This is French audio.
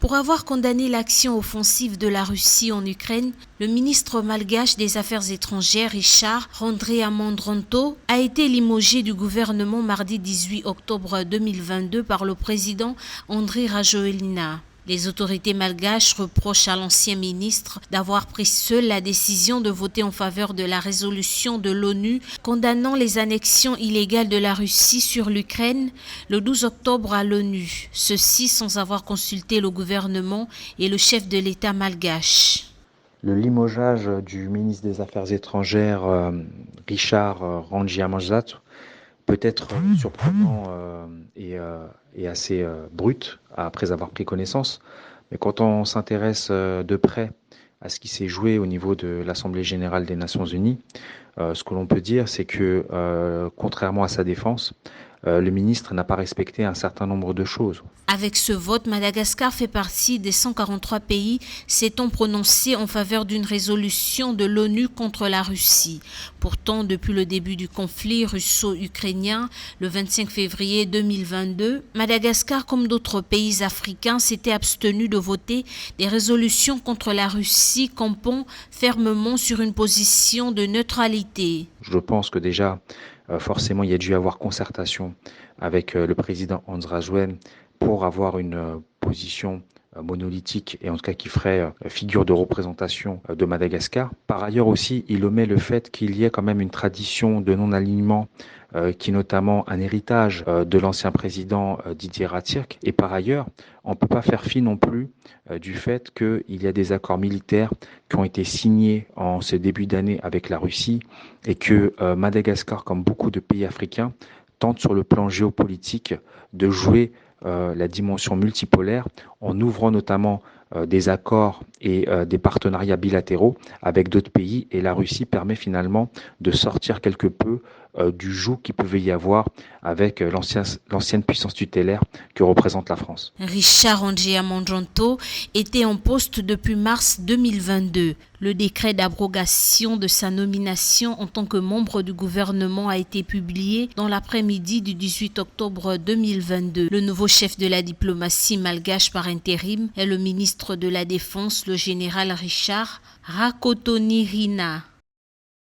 Pour avoir condamné l'action offensive de la Russie en Ukraine, le ministre malgache des Affaires étrangères, Richard Randriamandrantho, a été limogé du gouvernement mardi 18 octobre 2022 par le président Andry Rajoelina. Les autorités malgaches reprochent à l'ancien ministre d'avoir pris seul la décision de voter en faveur de la résolution de l'ONU condamnant les annexions illégales de la Russie sur l'Ukraine le 12 octobre à l'ONU, ceci sans avoir consulté le gouvernement et le chef de l'État malgache. Le limogeage du ministre des Affaires étrangères, Richard Randriamandrantho, peut être surprenant et assez brut après avoir pris connaissance. Mais quand on s'intéresse de près à ce qui s'est joué au niveau de l'Assemblée générale des Nations Unies, ce que l'on peut dire, c'est que contrairement à sa défense, le ministre n'a pas respecté un certain nombre de choses. Avec ce vote, Madagascar fait partie des 143 pays s'étant prononcés en faveur d'une résolution de l'ONU contre la Russie. Pourtant, depuis le début du conflit russo-ukrainien, le 25 février 2022, Madagascar, comme d'autres pays africains, s'était abstenu de voter des résolutions contre la Russie, campant fermement sur une position de neutralité. Je pense que déjà, forcément, il y a dû y avoir concertation avec le président Andry Rajoelina pour avoir une position monolithique et en tout cas qui ferait figure de représentation de Madagascar. Par ailleurs aussi, il omet le fait qu'il y ait quand même une tradition de non-alignement qui est notamment un héritage de l'ancien président Didier Ratsirk. Et par ailleurs, on ne peut pas faire fi non plus du fait qu'il y a des accords militaires qui ont été signés en ce début d'année avec la Russie et que Madagascar, comme beaucoup de pays africains, tente sur le plan géopolitique de jouer la dimension multipolaire en ouvrant notamment des accords et des partenariats bilatéraux avec d'autres pays, et la Russie permet finalement de sortir quelque peu du joug qu'il pouvait y avoir avec l'ancienne puissance tutélaire que représente la France. Richard Randriamandrantho était en poste depuis mars 2022. Le décret d'abrogation de sa nomination en tant que membre du gouvernement a été publié dans l'après-midi du 18 octobre 2022. Le nouveau chef de la diplomatie malgache par intérim est le ministre de la Défense, le général Richard Rakotonirina.